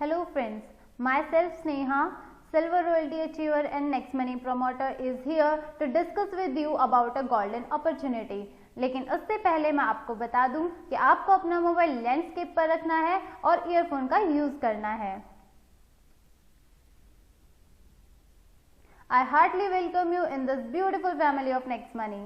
Hello friends, myself Sneha, Silver Royalty Achiever and Next Money Promoter is here to discuss with you about a golden opportunity. लेकिन उससे पहले मैं आपको बता दूं कि आपको अपना मोबाइल लैंडस्केप पर रखना है और ईयरफोन का यूज करना है। I heartily welcome you in this beautiful family of Next Money.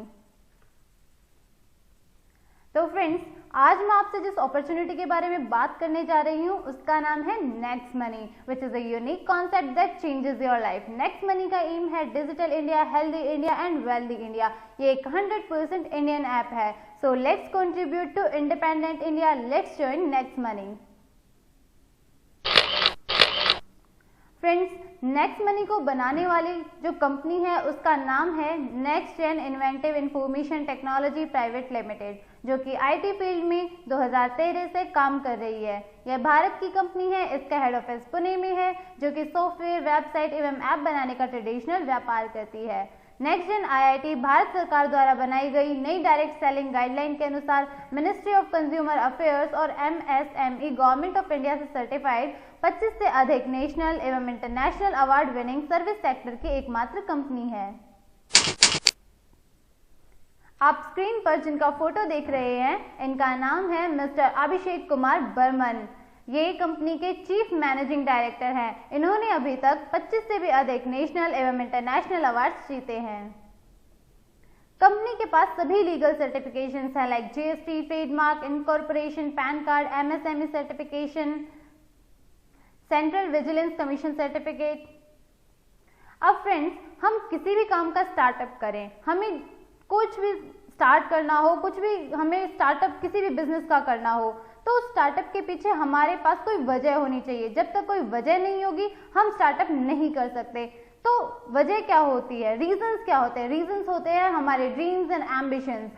तो फ्रेंड्स, आज मैं आपसे जिस अपॉर्चुनिटी के बारे में बात करने जा रही हूँ उसका नाम है Next Money, which is a unique concept that changes your life. Next Money का एम है digital India, healthy India and wealthy India. ये एक 100% इंडियन ऐप है। So let's contribute to independent India, let's join Next Money. Friends, Next Money को बनाने वाली जो company है उसका नाम है Next Gen Inventive Information Technology Private Limited, जो कि आईटी फील्ड में 2013 से काम कर रही है। यह भारत की कंपनी है। इसका हेड ऑफिस पुणे में है, जो कि सॉफ्टवेयर, वेबसाइट एवं ऐप बनाने का ट्रेडिशनल व्यापार करती है। नेक्स्ट जेन आईआईटी भारत सरकार द्वारा बनाई गई नई डायरेक्ट सेलिंग गाइडलाइन के अनुसार मिनिस्ट्री ऑफ कंज्यूमर अफेयर्स और एमएसएमई गवर्नमेंट ऑफ इंडिया से सर्टिफाइड 25 से अधिक नेशनल एवं international award winning service sector की एकमात्र कंपनी है। आप स्क्रीन पर जिनका फोटो देख रहे हैं, इनका नाम है मिस्टर अभिषेक कुमार बर्मन। ये कंपनी के चीफ मैनेजिंग डायरेक्टर हैं। इन्होंने अभी तक 25 से भी अधिक नेशनल एवं इंटरनेशनल अवार्ड्स जीते हैं। कंपनी के पास सभी लीगल सर्टिफिकेशंस हैं, like GST, trademark, incorporation, pan card, MSME certification, central vigilance commission certificate. अब फ्रेंड्स, हम किसी भी काम का स्टार्टअप करें, हमें कुछ भी स्टार्ट करना हो, कुछ भी हमें स्टार्टअप किसी भी बिजनेस का करना हो, तो स्टार्टअप के पीछे हमारे पास कोई वजह होनी चाहिए। जब तक कोई वजह नहीं होगी हम स्टार्टअप नहीं कर सकते। तो वजह क्या होती है, रीजंस क्या होते हैं? रीजंस होते हैं हमारे ड्रीम्स एंड एम्बिशंस।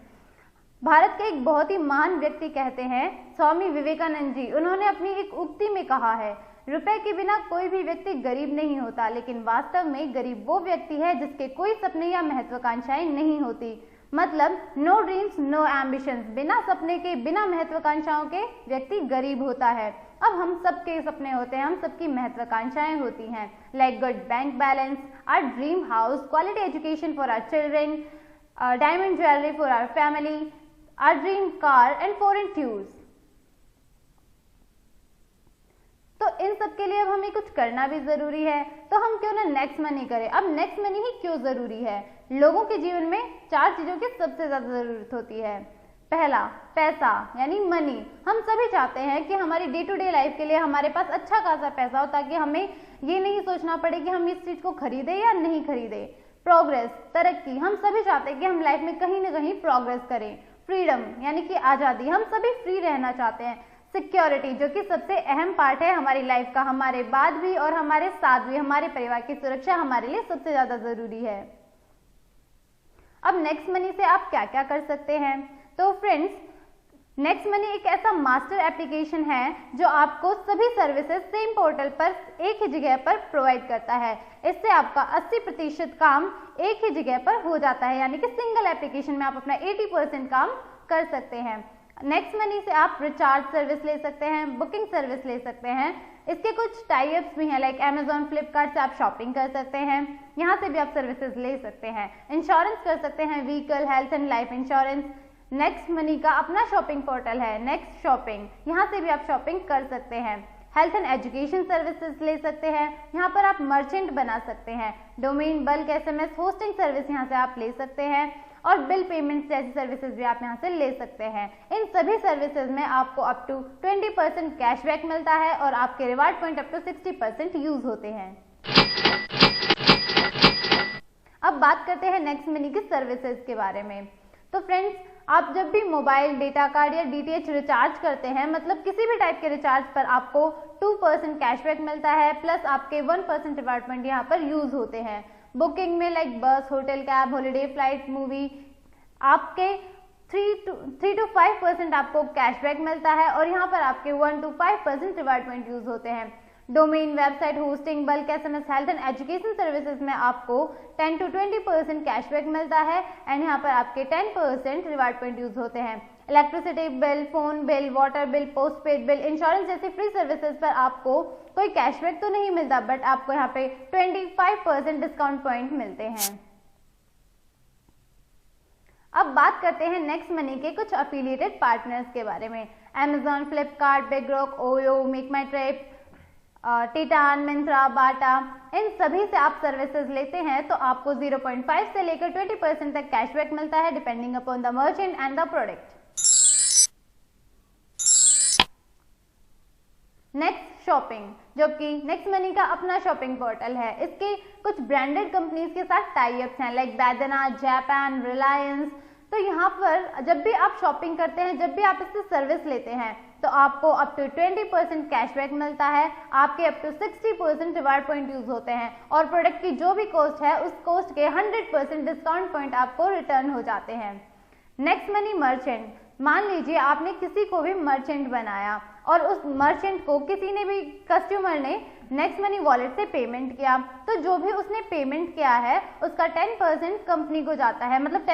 भारत के एक बहुत ही महान व्यक्ति कहते हैं, स्वामी विवेकानंद जी, उन्होंने अपनी एक उक्ति में कहा है, रुपए के बिना कोई भी व्यक्ति गरीब नहीं होता, लेकिन वास्तव में गरीब वो व्यक्ति है जिसके कोई सपने या महत्वाकांक्षाएं नहीं होती। मतलब नो ड्रीम्स नो एम्बिशंस, बिना सपने के, बिना महत्वाकांक्षाओं के व्यक्ति गरीब होता है। अब हम सबके सपने होते हैं, हम सबकी महत्वाकांक्षाएं होती हैं, like good bank balance, our dream house, quality education for our children, diamond jewellery for our family, our dream car and foreign tours. तो इन सब के लिए अब हमें कुछ करना भी जरूरी है, तो हम क्यों ना नेक्स्ट मनी करें। अब नेक्स्ट मनी ही क्यों जरूरी है? लोगों के जीवन में 4 चीजों की सबसे ज्यादा जरूरत होती है। पहला, पैसा यानी मनी। हम सभी चाहते हैं कि हमारी डे टू डे लाइफ के लिए हमारे पास अच्छा खासा पैसा हो, ताकि हमें ये नहीं सोचना पड़े कि हम इस चीज को खरीदे या नहीं खरीदे। प्रोग्रेस, तरक्की, हम सभी चाहते हैं कि हम लाइफ में कहीं ना कहीं प्रोग्रेस करें। फ्रीडम यानी कि आजादी, हम सभी फ्री रहना चाहते हैं। सिक्योरिटी, जो कि सबसे अहम पार्ट है हमारी लाइफ का, हमारे बाद भी और हमारे साथ भी हमारे परिवार की सुरक्षा हमारे लिए सबसे ज्यादा जरूरी है। अब नेक्स्ट मनी से आप क्या क्या कर सकते हैं? तो फ्रेंड्स, नेक्स्ट मनी एक ऐसा मास्टर एप्लीकेशन है जो आपको सभी सर्विसेज सेम पोर्टल पर एक ही जगह पर प्रोवाइड करता है। इससे आपका 80% काम एक ही जगह पर हो जाता है, यानी कि सिंगल एप्लीकेशन में आप अपना 80% काम कर सकते हैं। नेक्स्ट मनी से आप रिचार्ज सर्विस ले सकते हैं, बुकिंग सर्विस ले सकते हैं। इसके कुछ टाई अप्स भी हैं, लाइक अमेजॉन, फ्लिपकार्ट से आप शॉपिंग कर सकते हैं, यहाँ से भी आप सर्विसेज ले सकते हैं। इंश्योरेंस कर सकते हैं, vehicle, health and life insurance. Next Money का अपना शॉपिंग पोर्टल है नेक्स्ट शॉपिंग, यहाँ से भी आप शॉपिंग कर सकते हैं। हेल्थ एंड एजुकेशन सर्विसेज ले सकते हैं, यहाँ पर आप मर्चेंट बना सकते हैं। Domain, bulk, SMS, hosting service यहाँ से आप ले सकते हैं, और बिल पेमेंट जैसी सर्विसेज भी आप यहाँ से ले सकते हैं। इन सभी सर्विसेज में आपको अप टू 20% कैशबैक मिलता है और आपके reward point up to 60% use होते हैं। अब बात करते हैं नेक्स्ट मनी की सर्विसेज के बारे में। तो फ्रेंड्स, आप जब भी मोबाइल, डेटा कार्ड या डीटीएच रिचार्ज करते हैं, मतलब किसी भी टाइप के रिचार्ज पर आपको 2% कैशबैक मिलता है, प्लस आपके 1% रिवार्ड पॉइंट यहाँ पर यूज होते हैं। बुकिंग में लाइक बस, hotel, cab, holiday, flight, movie, आपके 3 to 5% आपको कैशबैक मिलता है और यहाँ पर आपके 1 to 5% रिवार्ड पॉइंट यूज होते हैं। Domain, website, hosting, bulk, SMS, health and education services में आपको 10 to 20% कैशबैक मिलता है एंड यहाँ पर आपके 10% रिवार्ड पॉइंट यूज होते हैं। Electricity bill, phone bill, water bill, postpaid bill, insurance जैसी फ्री सर्विसेज पर आपको कोई कैशबैक तो नहीं मिलता, बट आपको यहाँ पे 25% डिस्काउंट पॉइंट मिलते हैं। अब बात करते हैं नेक्स्ट मनी के कुछ अफिलिएटेड पार्टनर्स के बारे में। Amazon, फ्लिपकार्ट, बिगरॉक, ओयो, मेक माई ट्रिप, टिटान, मिंत्रा, बाटा, इन सभी से आप सर्विसेज लेते हैं तो आपको 0.5 से लेकर 20% तक कैशबैक मिलता है depending upon the merchant and the product. Next shopping, जो कि नेक्स्ट मनी का अपना शॉपिंग पोर्टल है। इसके कुछ ब्रांडेड कंपनीज के साथ टाई अप्स हैं लाइक बैदना, जापान, रिलायंस। तो यहाँ पर जब भी आप शॉपिंग करते हैं, जब भी आप इससे सर्विस लेते हैं तो आपको अप टू 20% कैशबैक मिलता है, आपके up to 60% reward point use होते हैं और प्रोडक्ट की जो भी कॉस्ट है उस कॉस्ट के 100% डिस्काउंट पॉइंट आपको रिटर्न हो जाते हैं। नेक्स्ट मनी मर्चेंट, मान लीजिए आपने किसी को भी मर्चेंट बनाया और उस मर्चेंट को किसी ने भी कस्टमर ने नेक्स्ट मनी वॉलेट से पेमेंट किया, तो जो भी उसने पेमेंट किया है उसका 10% कंपनी को जाता है, मतलब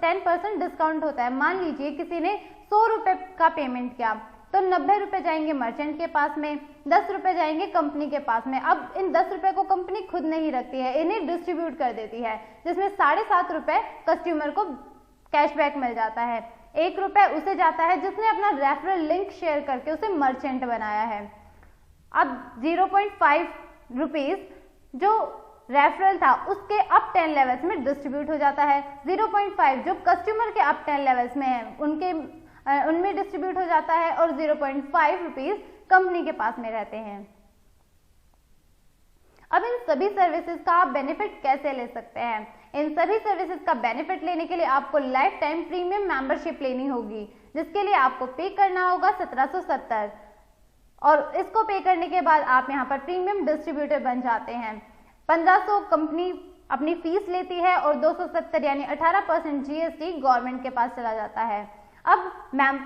10% डिस्काउंट होता है। मान लीजिए किसी ने 100 रुपए का पेमेंट किया तो 90 रुपए जाएंगे मर्चेंट के पास में, 10 रुपए जाएंगे कंपनी के पास में। अब इन 10 रुपए को कंपनी खुद नहीं रखती है, इन्हें डिस्ट्रीब्यूट कर देती है, जिसमें 7.5 रुपए कस्टमर को कैशबैक मिल जाता है। 1 रुपए उसे जाता है जिसने अपना रेफरल लिंक शेयर करके उसे मर्चेंट बनाया है। अब 0.5 रुपीज जो रेफरल था उसके अप 10 लेवल्स में डिस्ट्रीब्यूट हो जाता है। 0.5 जो कस्टमर के अप 10 लेवल्स में है उनमें डिस्ट्रीब्यूट हो जाता है और 0.5 रुपीज कंपनी के पास में रहते हैं। अब इन सभी सर्विसेज का आप बेनिफिट कैसे ले सकते हैं? इन सभी सर्विसेज का बेनिफिट लेने के लिए आपको लाइफ टाइम प्रीमियम मेंबरशिप लेनी होगी, जिसके लिए आपको पे करना होगा 1770 और इसको पे करने के बाद आप यहाँ पर प्रीमियम डिस्ट्रीब्यूटर बन जाते हैं। 1500 कंपनी अपनी फीस लेती है और 270 यानी 18% GST गवर्नमेंट के पास चला जाता है। अब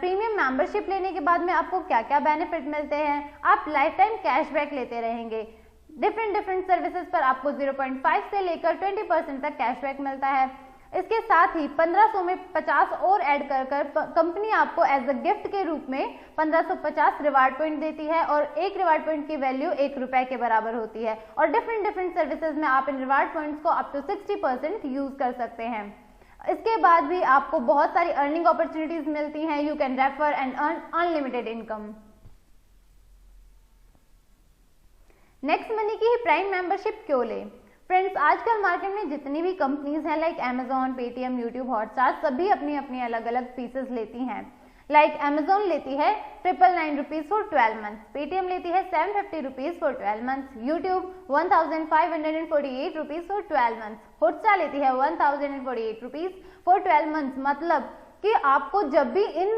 प्रीमियम मेंबरशिप लेने के बाद में आपको क्या क्या बेनिफिट मिलते हैं? आप लाइफ टाइम कैशबैक लेते रहेंगे। डिफरेंट सर्विसेज पर आपको 0.5 से लेकर 20% तक कैशबैक मिलता है। इसके साथ ही 1500 में 50 और ऐड कर कंपनी आपको एज अ गिफ्ट के रूप में 1550 रिवार्ड पॉइंट देती है और एक रिवार्ड पॉइंट की वैल्यू 1 रुपए के बराबर होती है और डिफरेंट सर्विसेज में आप इन रिवार्ड पॉइंट्स को अप टू 60% यूज कर सकते हैं। इसके बाद भी आपको बहुत सारी अर्निंग अपॉर्चुनिटीज मिलती हैं। You can refer and earn unlimited income. Next money की ही प्राइम मेंबरशिप क्यों ले? फ्रेंड्स, आजकल मार्केट में जितनी भी कंपनीज हैं like Amazon, Paytm, YouTube, Hotstar, सभी अपनी अपनी अलग अलग फीसेस लेती हैं। लाइक Amazon लेती है 999 रुपीज फॉर 12 मंथ्स, पेटीएम लेती है 750 rupees for 12 months, YouTube 1548 rupees for 12 months, Hotstar लेती है 1048 रुपीज फॉर 12 मंथ्स। मतलब कि आपको जब भी इन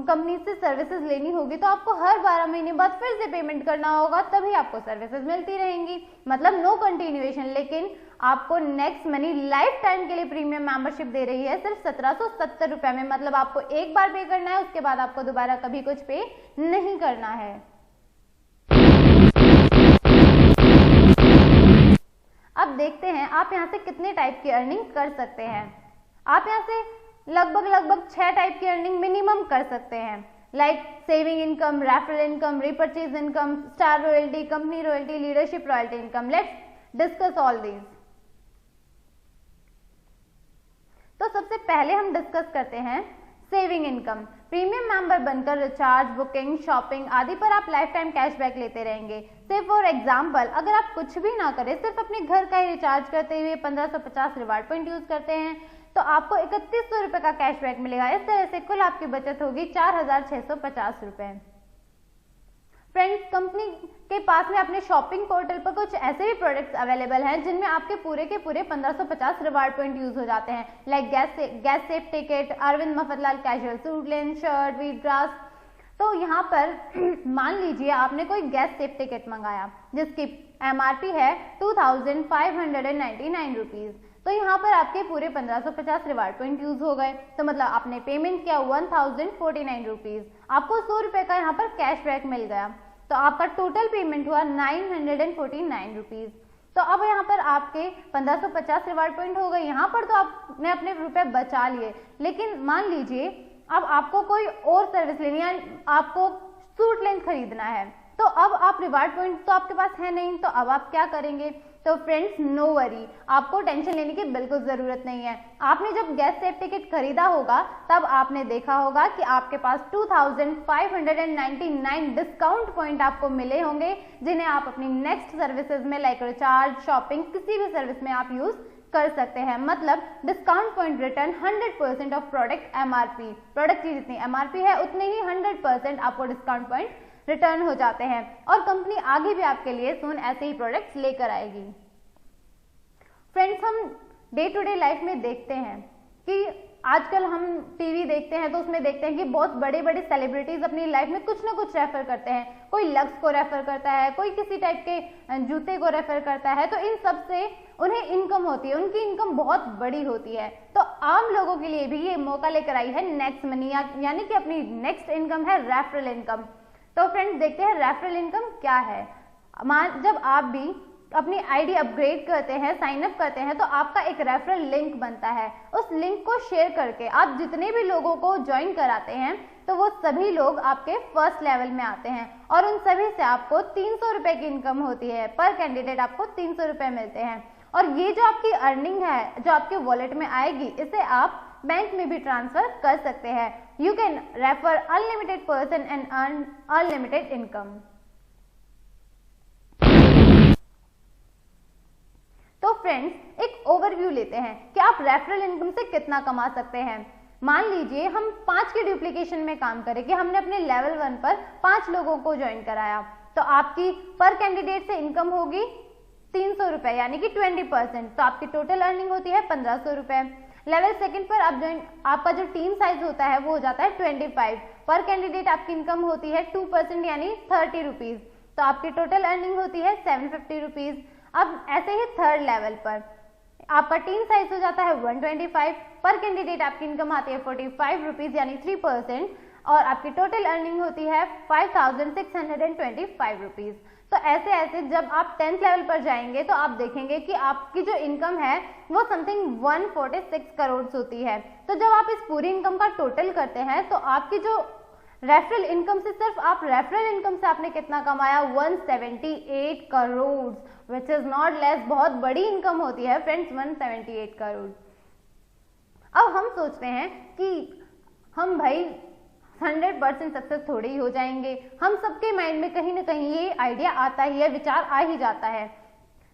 कंपनी से सर्विसेज लेनी होगी तो आपको हर 12 महीने बाद फिर से पेमेंट करना होगा, तभी आपको सर्विसेज मिलती रहेंगी। मतलब नो कंटिन्यूएशन। लेकिन आपको नेक्स्ट मनी लाइफ टाइम के लिए प्रीमियम मेंबरशिप दे रही है सिर्फ 1770 रुपए में। मतलब आपको एक बार पे करना है, उसके बाद आपको दोबारा कभी कुछ पे नहीं करना है। अब देखते हैं आप यहाँ से कितने टाइप की अर्निंग कर सकते हैं। आप यहाँ से लगभग 6 टाइप की अर्निंग मिनिमम कर सकते हैं, like saving income, referral income, repurchase income, star royalty, company royalty, leadership royalty income. Let's discuss all these. तो सबसे पहले हम डिस्कस करते हैं सेविंग इनकम। प्रीमियम मेंबर बनकर रिचार्ज, बुकिंग, शॉपिंग आदि पर आप लाइफ टाइम कैशबैक लेते रहेंगे। से फॉर एग्जाम्पल, अगर आप कुछ भी ना करें, सिर्फ अपने घर का ही रिचार्ज करते हुए 1550 रिवार्ड पॉइंट यूज करते हैं तो आपको 3100 रुपए का कैशबैक मिलेगा। इस तरह से कुल आपकी बचत होगी 4650 रुपए। फ्रेंड्स, कंपनी के पास में अपने शॉपिंग पोर्टल पर कुछ ऐसे भी प्रोडक्ट्स अवेलेबल हैं जिनमें आपके पूरे के पूरे 1550 रिवार्ड पॉइंट यूज हो जाते हैं, like gas safe ticket, Arvind Mafatlal casual suit lens, shirt, wheat grass. तो यहाँ पर मान लीजिए आपने कोई गैस सेफ टिकट मंगाया जिसकी MRP है 2599 रुपीज, तो यहाँ पर आपके पूरे 1550 रिवार्ड पॉइंट यूज हो गए। तो मतलब आपने पेमेंट किया 1049 रुपीज, आपको 100 रुपए का यहाँ पर कैशबैक मिल गया, तो आपका टोटल पेमेंट हुआ 949 रुपीज। तो अब यहाँ पर आपके 1550 रिवार्ड पॉइंट हो गए। यहाँ पर तो आपने अपने रुपए बचा लिए, लेकिन मान लीजिए अब आपको कोई और सर्विस लेनी है, आपको सूट लेंथ खरीदना है, तो अब आप रिवार्ड पॉइंट तो आपके पास है नहीं, तो अब आप क्या करेंगे? तो फ्रेंड्स नो वरी, आपको टेंशन लेने की बिल्कुल जरूरत नहीं है। आपने जब गैस सेफ टिकट खरीदा होगा तब आपने देखा होगा कि आपके पास 2599 डिस्काउंट पॉइंट आपको मिले होंगे, जिन्हें आप अपनी नेक्स्ट सर्विसेज में लाइक रिचार्ज, शॉपिंग, किसी भी सर्विस में आप यूज कर सकते हैं। मतलब discount point return 100% of product MRP, product की जितनी एमआरपी है उतने ही 100% आपको डिस्काउंट पॉइंट रिटर्न हो जाते हैं, और कंपनी आगे भी आपके लिए सून ऐसे ही प्रोडक्ट्स लेकर आएगी। फ्रेंड्स, हम डे टू डे लाइफ में देखते हैं कि आजकल हम टीवी देखते हैं तो उसमें देखते हैं कि बहुत बड़े बड़े सेलिब्रिटीज अपनी लाइफ में कुछ ना कुछ रेफर करते हैं। कोई लक्स को रेफर करता है, कोई किसी टाइप के जूते को रेफर करता है, तो इन सब से उन्हें इनकम होती है, उनकी इनकम बहुत बड़ी होती है। तो आम लोगों के लिए भी ये मौका लेकर आई है नेक्स्ट मनी, यानी कि अपनी नेक्स्ट इनकम है रेफरल इनकम। तो फ्रेंड्स देखते हैं रेफरल इनकम क्या है। जब आप भी अपनी आईडी अपग्रेड करते हैं, साइन अप करते हैं, तो आपका एक रेफरल लिंक बनता है। उस लिंक को शेयर करके आप जितने भी लोगों को ज्वाइन कराते हैं तो वो सभी लोग आपके फर्स्ट लेवल में आते हैं, और उन सभी से आपको 300 रुपए की इनकम होती है। पर कैंडिडेट आपको 300 रुपए मिलते हैं, और ये जो आपकी अर्निंग है जो आपके वॉलेट में आएगी, इसे आप बैंक में भी ट्रांसफर कर सकते हैं। You can refer unlimited person and earn unlimited income. तो फ्रेंड्स एक ओवरव्यू लेते हैं कि आप रेफरल इनकम से कितना कमा सकते हैं। मान लीजिए हम 5 के डुप्लीकेशन में काम करें कि हमने अपने लेवल 1 पर 5 लोगों को ज्वाइन कराया, तो आपकी पर कैंडिडेट से इनकम होगी 300 रुपए, यानी कि 20%। तो आपकी टोटल अर्निंग होती है 1500 रुपए। लेवल 2 पर आप आपका जो टीम साइज होता है वो हो जाता है 25। पर कैंडिडेट आपकी इनकम होती है 2%, यानी 30 रुपीज। तो आपकी टोटल अर्निंग होती है 750 रुपीज। अब ऐसे ही थर्ड लेवल पर आपका टीम साइज हो जाता है 125। पर कैंडिडेट आपकी इनकम आती है 45 रुपीज, यानी 3%, और आपकी टोटल अर्निंग होती है 5625 रुपीज। तो ऐसे ऐसे जब आप 10th लेवल पर जाएंगे तो आप देखेंगे कि आपकी जो इनकम है वो समथिंग 146 करोड़ होती है। तो जब आप इस पूरी इनकम का टोटल करते हैं तो आपकी जो रेफरल इनकम से, सिर्फ आप रेफरल इनकम से आपने कितना कमाया? 178 crore, which is not less. बहुत बड़ी इनकम होती है फ्रेंड्स 178 करोड़। अब हम सोचते हैं कि हम भाई 100% सक्सेस थोड़ी ही हो जाएंगे। हम सबके माइंड में कहीं ना कहीं ये आइडिया आता ही है, विचार आ ही जाता है।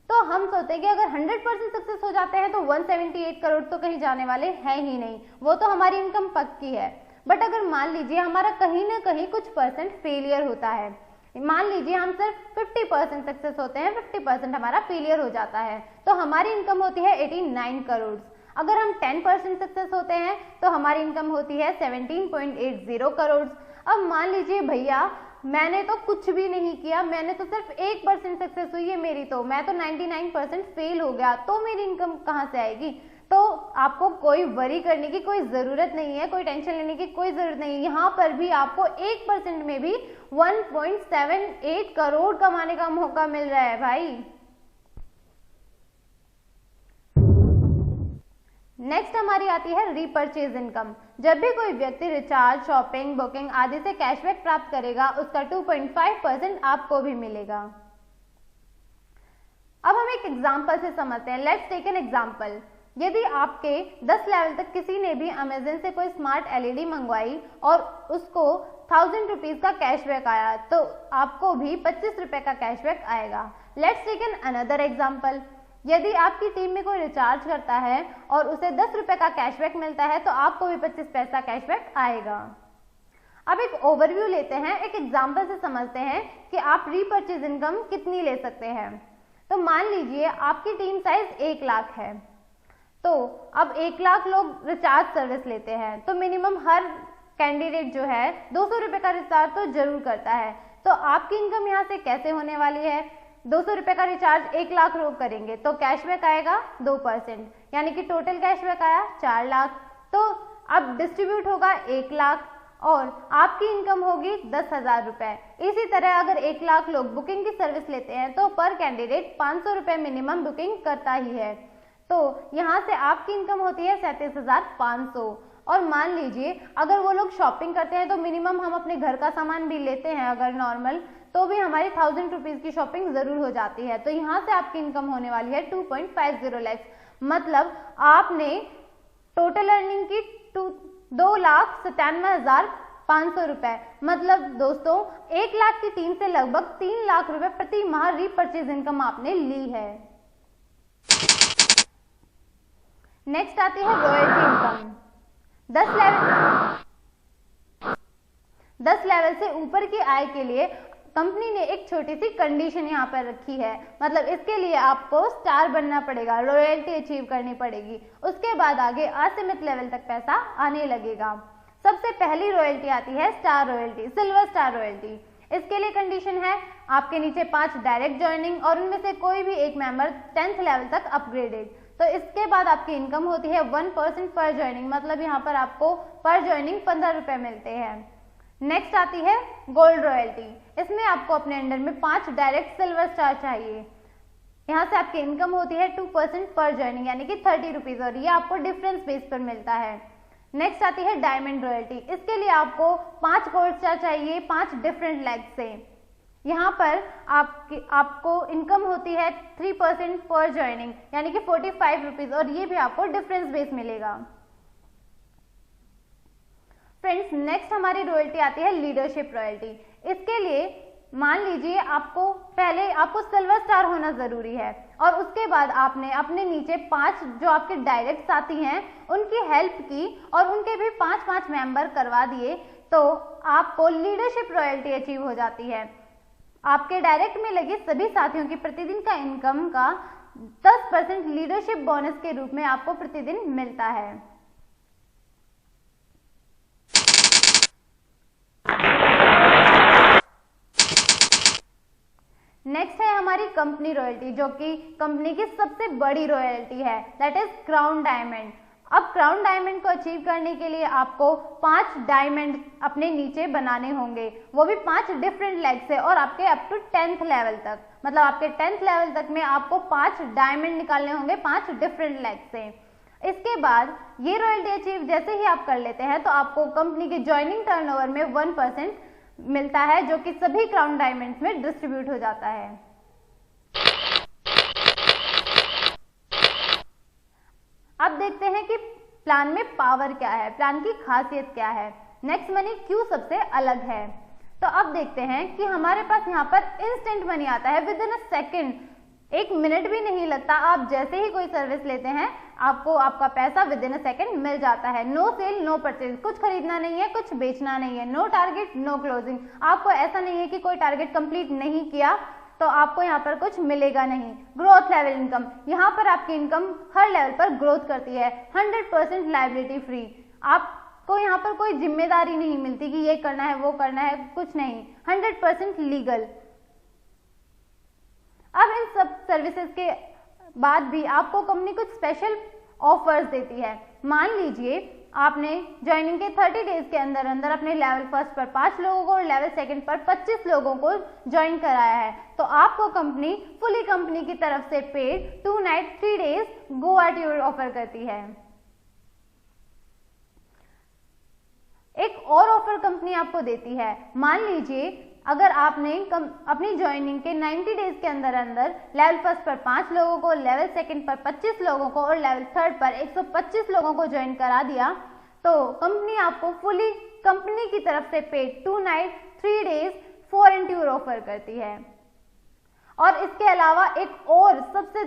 तो हम सोचते हैं कि अगर 100% सक्सेस हो जाते हैं तो 178 करोड़ तो कहीं जाने वाले हैं ही नहीं, वो तो हमारी इनकम पक्की है। बट अगर मान लीजिए हमारा कहीं ना कहीं कुछ परसेंट फेलियर होता है, मान लीजिए हम सिर्फ 50% सक्सेस होते हैं, 50% हमारा फेलियर हो जाता है, तो हमारी इनकम होती है 89 करोड़। अगर हम 10% सक्सेस होते हैं तो हमारी इनकम होती है 17.80 करोड़। अब मान लीजिए भैया मैंने तो कुछ भी नहीं किया, मैंने तो सिर्फ 1% सक्सेस हुई है मेरी, तो मैं तो 99% फेल हो गया, तो मेरी इनकम कहाँ से आएगी? तो आपको कोई वरी करने की कोई जरूरत नहीं है, कोई टेंशन लेने की कोई जरूरत नहीं है। यहाँ पर भी आपको 1% में भी 1.78 करोड़ कमाने का मौका मिल रहा है भाई। नेक्स्ट हमारी आती है रीपरचेज इनकम। जब भी कोई व्यक्ति रिचार्ज, शॉपिंग, बुकिंग आदि से कैशबैक प्राप्त करेगा, उसका 2.5% आपको भी मिलेगा। अब हम एक एग्जांपल से समझते हैं। Let's take an example. यदि आपके 10 लेवल तक किसी ने भी अमेजन से कोई स्मार्ट एलईडी मंगवाई और उसको 1000 रुपीज का कैशबैक आया, तो आपको भी 25 रुपए का कैशबैक आएगा। Let's take an another example. यदि आपकी टीम में कोई रिचार्ज करता है और उसे 10 रुपए का कैशबैक मिलता है, तो आपको भी 25 पैसा कैशबैक आएगा। अब एक ओवरव्यू लेते हैं, एक एग्जांपल से समझते हैं कि आप रीपरचेज इनकम कितनी ले सकते हैं। तो मान लीजिए आपकी टीम साइज 1 लाख है, तो अब 1 लाख लोग रिचार्ज सर्विस लेते हैं, तो मिनिमम हर कैंडिडेट जो है 200 रुपए का रिचार्ज तो जरूर करता है। तो आपकी इनकम यहाँ से कैसे होने वाली है? 200 रुपए का रिचार्ज 1 लाख लोग करेंगे तो कैशबैक आएगा 2%, यानी कि टोटल कैशबैक आया 4 लाख। तो अब डिस्ट्रीब्यूट होगा 1 लाख और आपकी इनकम होगी 10,000 रुपए। इसी तरह अगर 1 लाख लोग बुकिंग की सर्विस लेते हैं तो पर कैंडिडेट 500 रुपए मिनिमम बुकिंग करता ही है। तो यहाँ से आपकी इनकम होती है 37,500। और मान लीजिए अगर वो लोग शॉपिंग करते हैं तो मिनिमम हम अपने घर का सामान भी लेते हैं अगर नॉर्मल, तो भी हमारी 1000 रुपीज की शॉपिंग जरूर हो जाती है। तो यहाँ से आपकी इनकम होने वाली है 2.50 लाख, मतलब आपने टोटल अर्निंग की 2,97,500 रुपए, मतलब दोस्तों 1 लाख की टीम से लगभग 3 लाख रुपए प्रति माह रीपरचेज इनकम आपने ली है। नेक्स्ट आती है रॉयल्टी इनकम। 10 लेवल से ऊपर की आय के लिए कंपनी ने एक छोटी सी कंडीशन यहाँ पर रखी है, मतलब इसके लिए आपको स्टार बनना पड़ेगा, रॉयल्टी अचीव करनी पड़ेगी, उसके बाद आगे असीमित लेवल तक पैसा आने लगेगा। सबसे पहली रॉयल्टी आती है star royalty, silver star royalty. इसके लिए कंडीशन है आपके नीचे 5 डायरेक्ट ज्वाइनिंग और उनमें से कोई भी एक मेंबर 10th लेवल तक अपग्रेडेड। तो इसके बाद आपकी इनकम होती है 1% पर ज्वाइनिंग, मतलब यहाँ पर आपको पर ज्वाइनिंग 15 रुपए मिलते हैं। नेक्स्ट आती है गोल्ड रॉयल्टी। इसमें आपको अपने अंडर में 5 डायरेक्ट सिल्वर स्टार चाहिए। यहाँ से आपकी इनकम होती है 2% पर ज्वाइनिंग, यानी कि 30 रुपीज, और ये आपको डिफरेंस बेस पर मिलता है। नेक्स्ट आती है डायमंड रॉयल्टी। इसके लिए आपको 5 गोल्ड स्टार चाहिए 5 डिफरेंट लेग से। यहाँ पर आपको इनकम होती है 3% पर ज्वाइनिंग, यानी कि 45 रुपीज, और ये भी आपको डिफरेंस बेस मिलेगा। फ्रेंड्स, नेक्स्ट हमारी रॉयल्टी आती है लीडरशिप रॉयल्टी। इसके लिए मान लीजिए आपको सिल्वर स्टार होना जरूरी है और उसके बाद आपने अपने नीचे 5 जो आपके डायरेक्ट साथी हैं उनकी हेल्प की और उनके भी 5-5 मेंबर करवा दिए, तो आपको लीडरशिप रॉयल्टी अचीव हो जाती है। आपके डायरेक्ट में लगे सभी साथियों की प्रतिदिन का इनकम का 10% लीडरशिप बोनस के रूप में आपको प्रतिदिन मिलता है। नेक्स्ट है हमारी कंपनी रॉयल्टी, जो कि कंपनी की सबसे बड़ी रॉयल्टी है, दैट इज क्राउन डायमंड। अब क्राउन डायमंड को अचीव करने के लिए आपको 5 डायमंड अपने नीचे बनाने होंगे, वो भी 5 डिफरेंट लेग से, और आपके अप टू 10th लेवल तक, मतलब आपके 10th लेवल तक में आपको 5 डायमंड निकालने होंगे 5 डिफरेंट लेग से। इसके बाद ये रॉयल्टी अचीव जैसे ही आप कर लेते हैं तो आपको कंपनी के ज्वाइनिंग टर्नओवर में 1% मिलता है, जो कि सभी क्राउन डायमंड्स में डिस्ट्रीब्यूट हो जाता है। अब देखते हैं कि प्लान में पावर क्या है, प्लान की खासियत क्या है, नेक्स्ट मनी क्यों सबसे अलग है। तो अब देखते हैं कि हमारे पास यहाँ पर इंस्टेंट मनी आता है with in a second, 1 minute भी नहीं लगता। आप जैसे ही कोई सर्विस लेते हैं आपको आपका पैसा विद इन अ सेकेंड मिल जाता है। नो सेल नो परचेज, कुछ खरीदना नहीं है, कुछ बेचना नहीं है, नो टारगेट नो क्लोजिंग। आपको ऐसा नहीं है कि कोई टारगेट कंप्लीट नहीं किया तो आपको यहाँ पर कुछ मिलेगा नहीं। ग्रोथ लेवल इनकम, यहाँ पर आपकी इनकम हर लेवल पर ग्रोथ करती है। 100% लायबिलिटी फ्री, आपको यहाँ पर कोई जिम्मेदारी नहीं मिलती कि ये करना है वो करना है, कुछ नहीं। 100% लीगल। अब इन सब सर्विसेज के बाद भी आपको कंपनी कुछ स्पेशल ऑफर्स देती है। मान लीजिए आपने ज्वाइनिंग के 30 डेज के अंदर अंदर अपने लेवल फर्स्ट पर 5 लोगों को और लेवल सेकंड पर 25 लोगों को ज्वाइन कराया है, तो आपको कंपनी फुली कंपनी की तरफ से paid 2 night 3 days Goa tour offer करती है। एक और ऑफर कंपनी आपको देती है। मान लीजिए अगर आपने अपनी ज्वाइनिंग के 90 डेज के अंदर अंदर लेवल फर्स्ट पर 5 लोगों को, लेवल सेकंड पर 25 लोगों को और लेवल थर्ड पर 125 लोगों को ज्वाइन करा दिया, तो कंपनी आपको फुली कंपनी की तरफ से paid 2 night 3 days foreign tour offer करती है। और इसके अलावा एक और सबसे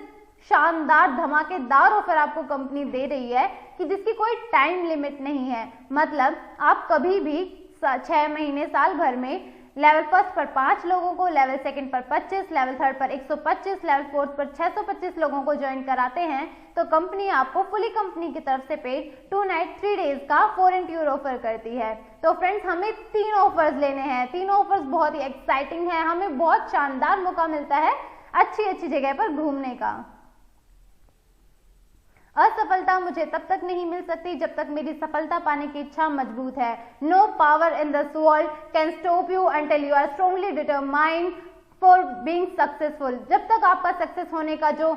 शानदार धमाकेदार ऑफर आपको कंपनी दे रही है कि जिसकी कोई टाइम लिमिट नहीं है, मतलब आप कभी भी 6 महीने साल भर में लेवल फर्स्ट पर 5 लोगों को, लेवल सेकंड पर 25, लेवल थर्ड पर 125, लेवल फोर्थ पर 625 लोगों को ज्वाइन कराते हैं तो कंपनी आपको फुली कंपनी की तरफ से पेड 2 नाइट 3 डेज का फॉरेन टूर ऑफर करती है। तो फ्रेंड्स, हमें 3 ऑफर्स लेने हैं। 3 ऑफर्स बहुत ही एक्साइटिंग है, हमें बहुत शानदार मौका मिलता है अच्छी जगह पर घूमने का। असफलता मुझे तब तक नहीं मिल सकती जब तक मेरी सफलता पाने की इच्छा मजबूत है। No power in this world can stop you until you are strongly determined for being successful. जब तक आपका सक्सेस होने का जो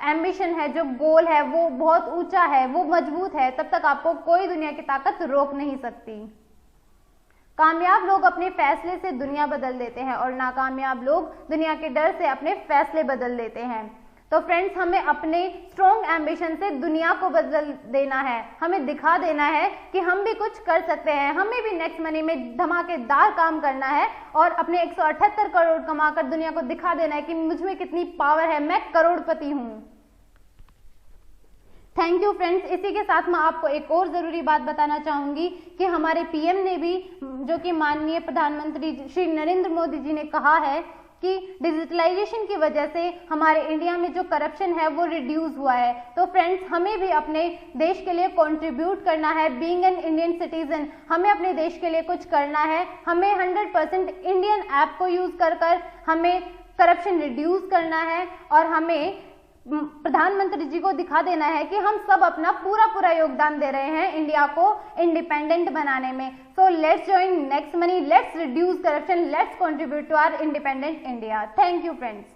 एम्बिशन है, जो गोल है, वो बहुत ऊंचा है, वो मजबूत है, तब तक आपको कोई दुनिया की ताकत रोक नहीं सकती। कामयाब लोग अपने फैसले से दुनिया बदल देते हैं और नाकामयाब लोग दुनिया के डर से अपने फैसले बदल देते हैं। तो फ्रेंड्स, हमें अपने स्ट्रॉन्ग एम्बिशन से दुनिया को बदल देना है, हमें दिखा देना है कि हम भी कुछ कर सकते हैं, हमें भी नेक्स्ट मनी में धमाकेदार काम करना है और अपने 178 करोड़ कमाकर दुनिया को दिखा देना है कि मुझ में कितनी पावर है, मैं करोड़पति हूँ। Thank you friends. इसी के साथ मैं आपको एक और ज़रूरी बात बताना चाहूँगी कि हमारे पीएम ने भी, जो कि माननीय प्रधानमंत्री श्री नरेंद्र मोदी जी ने कहा है कि डिजिटलाइजेशन की वजह से हमारे इंडिया में जो करप्शन है वो रिड्यूस हुआ है। तो फ्रेंड्स, हमें भी अपने देश के लिए कंट्रीब्यूट करना है। बीइंग एन इंडियन सिटीजन, हमें अपने देश के लिए कुछ करना है। हमें 100% इंडियन ऐप को यूज़ कर हमें करप्शन रिड्यूस करना है और हमें प्रधानमंत्री जी को दिखा देना है कि हम सब अपना पूरा योगदान दे रहे हैं इंडिया को इंडिपेंडेंट बनाने में। So let's join Next Money, let's reduce corruption, let's contribute to our independent India. Thank you friends.